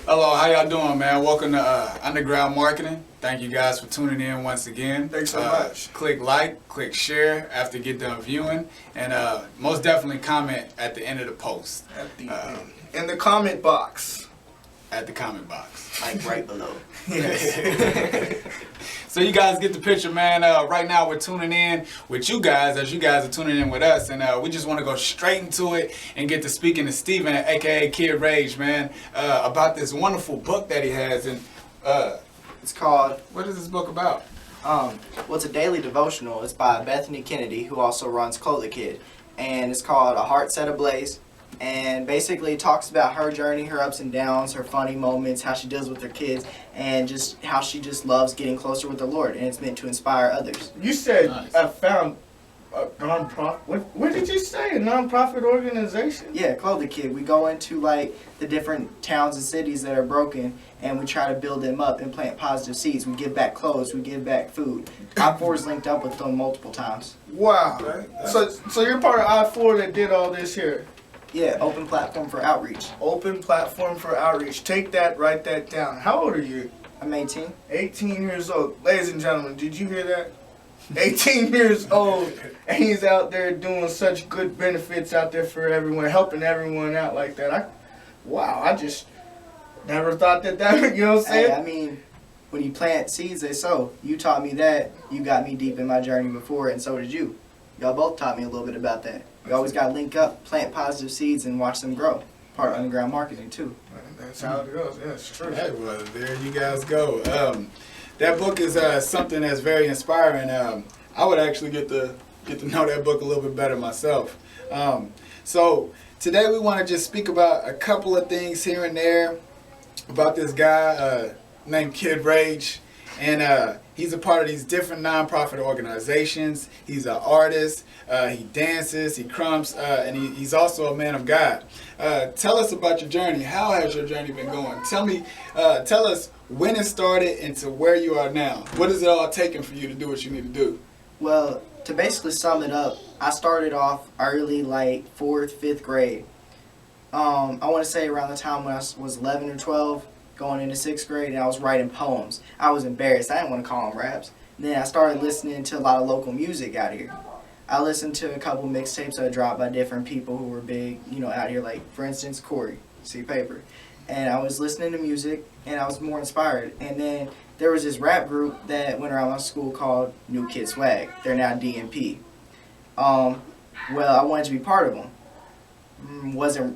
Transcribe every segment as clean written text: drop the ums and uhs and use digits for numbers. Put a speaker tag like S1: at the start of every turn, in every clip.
S1: Hello, how y'all doing, man? Welcome to Underground Marketing. Thank you guys for tuning in once again.
S2: Thanks so much.
S1: Click like, click share after you get done viewing, and most definitely comment at the end of the post.
S2: At the in the comment box.
S1: At the comment box.
S3: Like right below.
S2: Yes.
S1: So you guys get the picture, man. Right now we're tuning in with you guys as you guys are tuning in with us, and we just want to go straight into it and get to speaking to Steven, aka Kid Rage, man, about this wonderful book that he has. And
S3: It's called,
S1: what is this book about?
S3: well, it's a daily devotional. It's by Bethany Kennedy, who also runs Clothe the Kid. And it's called A Heart Set Ablaze. And basically it talks about her journey, her ups and downs, her funny moments, how she deals with her kids, and just how she just loves getting closer with the Lord. And it's meant to inspire others.
S2: You said
S1: Nice.
S2: I found a non-profit. What did you say? A non-profit organization?
S3: Yeah, Clothe the Kid. We go into like the different towns and cities that are broken, and we try to build them up and plant positive seeds. We give back clothes, we give back food. I4's linked up with them multiple times.
S2: Wow.
S1: Okay.
S2: So you're part of I4 that did all this here.
S3: Yeah, open platform for outreach.
S2: Open platform for outreach. Take that, write that down. How old are you?
S3: I'm 18.
S2: 18 years old. Ladies and gentlemen, did you hear that? 18 years old, and he's out there doing such good benefits out there for everyone, helping everyone out like that. I just never thought that, you know what I'm saying?
S3: Hey, I mean, when you plant seeds, they sow. You taught me that. You got me deep in my journey before, and so did you. Y'all both taught me a little bit about that. You always got to link up, plant positive seeds, and watch them grow. Part of underground marketing, too.
S2: That's how it goes. Yeah, it's true.
S1: Hey, well, there you guys go. That book is something that's very inspiring. I would actually get to know that book a little bit better myself. So today we want to just speak about a couple of things here and there about this guy named Kid Rage, and he's a part of these different nonprofit organizations. He's an artist. He dances. He crumps, and he's also a man of God. Tell us about your journey. How has your journey been going? Tell us when it started and to where you are now. What is it all taking for you to do what you need to do?
S3: Well, to basically sum it up, I started off early, like 4th, 5th grade. I want to say around the time when I was 11 or 12, going into 6th grade, and I was writing poems. I was embarrassed. I didn't want to call them raps. Then I started listening to a lot of local music out here. I listened to a couple mixtapes that dropped by different people who were big, out here, like, for instance, Corey, C. Paper. And I was listening to music, and I was more inspired. And then there was this rap group that went around my school called New Kid Swag. They're now DMP. Well, I wanted to be part of them.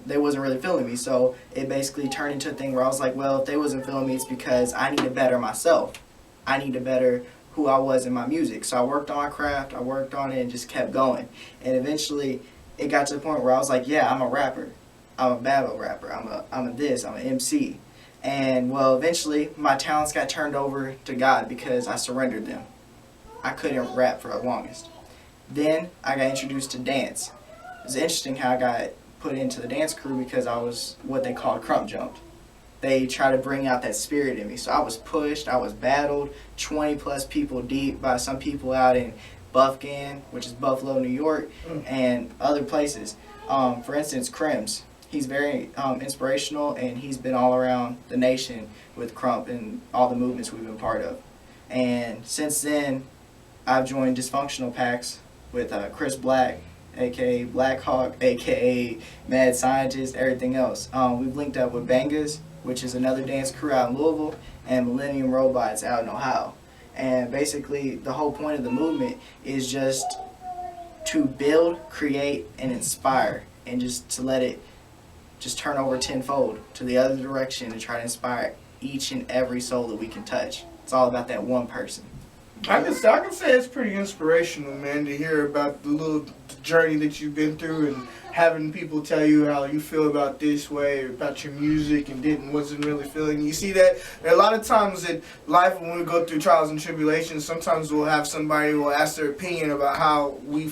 S3: They wasn't really feeling me, so it basically turned into a thing where I was like, well, if they wasn't feeling me, it's because I need to better myself. I need to better who I was in my music. So I worked on my craft, I worked on it, and just kept going. And eventually, it got to the point where I was like, yeah, I'm a rapper. I'm a battle rapper. I'm an MC. And, well, eventually, my talents got turned over to God because I surrendered them. I couldn't rap for the longest. Then, I got introduced to dance. It was interesting how I got put into the dance crew because I was what they called crump jumped. They tried to bring out that spirit in me. So I was pushed, I was battled, 20 plus people deep by some people out in Buffkin, which is Buffalo, New York, and other places. For instance, Crims. He's very inspirational, and he's been all around the nation with Crump and all the movements we've been part of. And since then, I've joined Dysfunctional Packs with Chris Black, aka Black Hawk, aka Mad Scientist, everything else. We've linked up with Bangas, which is another dance crew out in Louisville, and Millennium Robots out in Ohio. And basically, the whole point of the movement is just to build, create, and inspire, and just to let it just turn over tenfold to the other direction and try to inspire each and every soul that we can touch. It's all about that one person.
S2: I can say it's pretty inspirational, man, to hear about the little journey that you've been through and having people tell you how you feel about this way, about your music, and wasn't really feeling. You see that a lot of times in life when we go through trials and tribulations, sometimes we'll have somebody who will ask their opinion about how we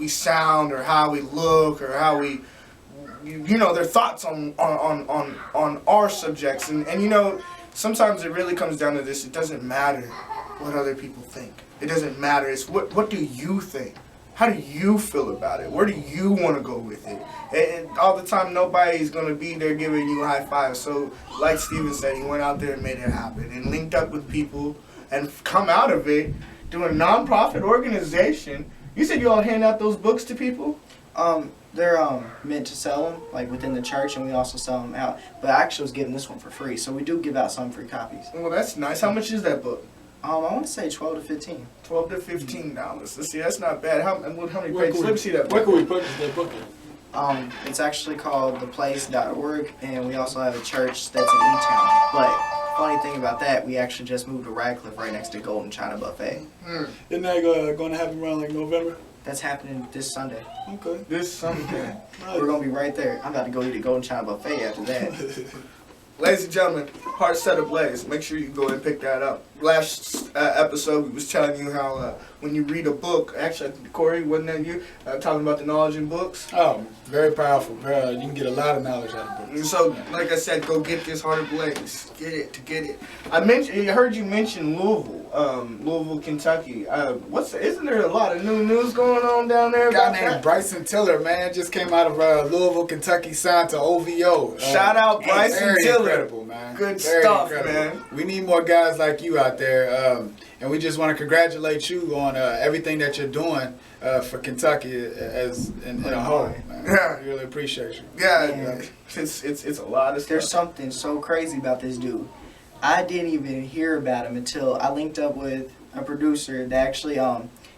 S2: sound or how we look or how we, their thoughts on our subjects, and sometimes it really comes down to this. It doesn't matter what other people think. It doesn't matter. It's what do you think? How do you feel about it? Where do you want to go with it? And all the time, nobody's going to be there giving you a high five. So, like Steven said, he went out there and made it happen and linked up with people and come out of it doing a non-profit organization. You said you all hand out those books to people?
S3: They're meant to sell them, like within the church, and we also sell them out. But I actually was giving this one for free, so we do give out some free copies.
S2: Well, that's nice. How much is that book?
S3: I want to say 12 to 15.
S2: $12 to $15. Let's see, that's not bad. How many pages? Let me see that
S1: Where
S2: book.
S1: can we purchase that book at?
S3: It's actually called theplace.org, and we also have a church that's in E-Town. But funny thing about that, we actually just moved to Radcliffe right next to Golden China Buffet.
S1: Isn't that going to happen around like November?
S3: That's happening this Sunday.
S1: Okay.
S2: This Sunday.
S3: We're going to be right there. I'm about to go eat at Golden China Buffet after that.
S2: Ladies and gentlemen, Heart Set Ablaze. Make sure you go and pick that up. Last episode, we was telling you how when you read a book, actually, Corey, wasn't that you? Talking about the knowledge in books.
S1: Oh, very powerful. You can get a lot of knowledge out of books.
S2: And so, like I said, go get this Heart Ablaze. Get it. I heard you mention Louisville, Kentucky. Isn't there a lot of new news going on down there?
S1: A guy
S2: about
S1: named
S2: that?
S1: Bryson Tiller, man, just came out of Louisville, Kentucky, signed to OVO.
S2: Shout out Bryson
S1: very
S2: Tiller.
S1: Incredible, man.
S2: Good
S1: Very
S2: stuff,
S1: incredible.
S2: man.
S1: We need more guys like you out there, and we just want to congratulate you on everything that you're doing for Kentucky as in a whole. Man.
S2: Yeah.
S1: We really appreciate you.
S2: Yeah, it's a lot of stuff.
S3: There's something so crazy about this dude. I didn't even hear about him until I linked up with a producer that actually,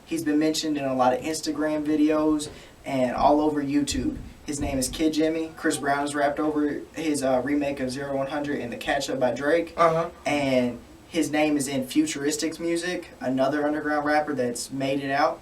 S3: he's been mentioned in a lot of Instagram videos and all over YouTube. His name is Kid Jimmy. Chris Brown has rapped over his remake of 0100 and The Catch Up by Drake. And his name is in Futuristics Music, another underground rapper that's made it out.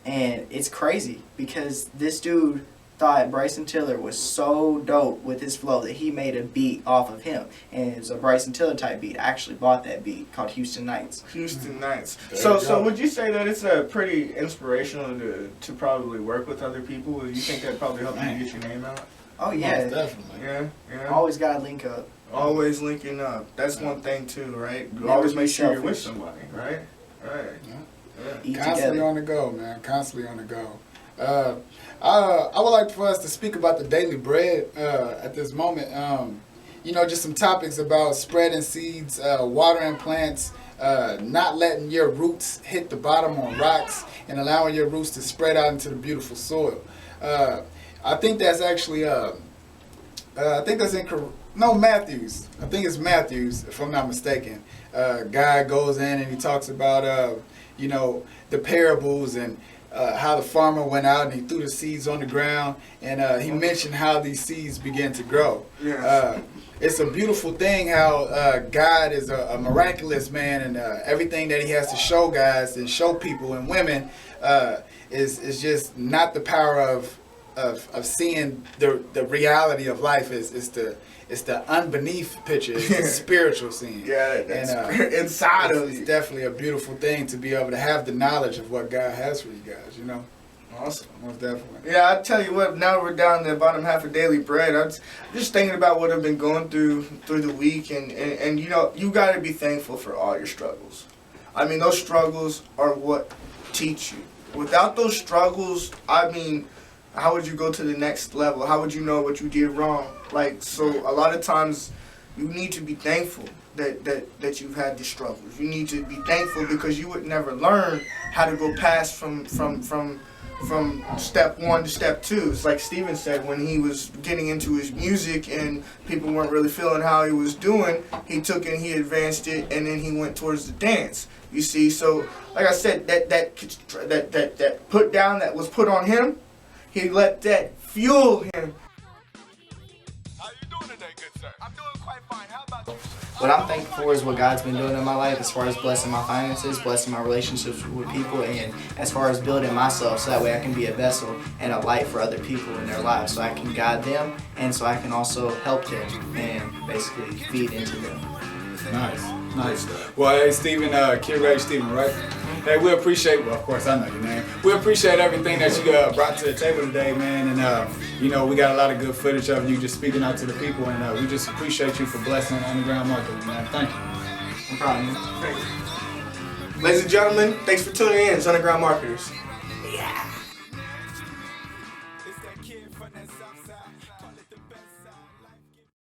S3: And it's crazy because this dude thought Bryson Tiller was so dope with his flow that he made a beat off of him. And it was a Bryson Tiller type beat. I actually bought that beat called Houston Nights.
S2: Houston Nights.
S1: There
S2: So
S1: you go.
S2: would you say that it's pretty inspirational to probably work with other people? Do you think that probably helped you get your name out?
S3: Oh yeah,
S1: Most definitely.
S2: Yeah.
S3: always gotta link up.
S2: Always linking up. That's one thing too, right? You
S3: Never
S2: always
S3: be
S2: make sure you're with
S3: selfish.
S2: somebody, right? Right.
S1: Yeah.
S2: Yeah.
S3: Eat
S1: Constantly
S3: together.
S1: on the go, man. Constantly on the go. I would like for us to speak about the daily bread at this moment. Just some topics about spreading seeds, watering plants, not letting your roots hit the bottom on rocks, and allowing your roots to spread out into the beautiful soil. I think that's actually, Matthews. I think it's Matthews, if I'm not mistaken. Guy goes in and he talks about, the parables and how the farmer went out and he threw the seeds on the ground, and he mentioned how these seeds began to grow.
S2: Yeah.
S1: It's a beautiful thing how God is a miraculous man, and everything that he has to show guys and show people and women is just not the power of seeing the reality of life. It's the unbeneath picture. It's the spiritual scene.
S2: Yeah, that's inside of
S1: it's
S2: you.
S1: definitely a beautiful thing to be able to have the knowledge of what God has for you guys,
S2: Awesome.
S1: Most definitely.
S2: Yeah, I tell you what. Now we're down to the bottom half of Daily Bread. I'm just thinking about what I've been going through the week, and you got to be thankful for all your struggles. I mean, those struggles are what teach you. Without those struggles, how would you go to the next level? How would you know what you did wrong? So a lot of times you need to be thankful that you've had these struggles. You need to be thankful because you would never learn how to go past from step one to step two. It's like Steven said, when he was getting into his music and people weren't really feeling how he was doing, he took it and he advanced it, and then he went towards the dance. You see, so like I said, that put down that was put on him, he let that fuel him.
S4: How you doing today, good sir? I'm doing quite fine. How about you?
S3: What I'm thankful for is what God's been doing in my life as far as blessing my finances, blessing my relationships with people, and as far as building myself so that way I can be a vessel and a light for other people in their lives so I can guide them and so I can also help them and basically feed into them.
S1: Nice. Well, hey, Stephen, Kid Ray Stephen, right? Hey, we appreciate, well, of course, I know your name. We appreciate everything that you brought to the table today, man. And, we got a lot of good footage of you just speaking out to the people. And we just appreciate you for blessing Underground Marketing, man. Thank you.
S3: No problem.
S2: Ladies and gentlemen, thanks for tuning in. It's Underground Marketers.
S4: Yeah. kid from that south side.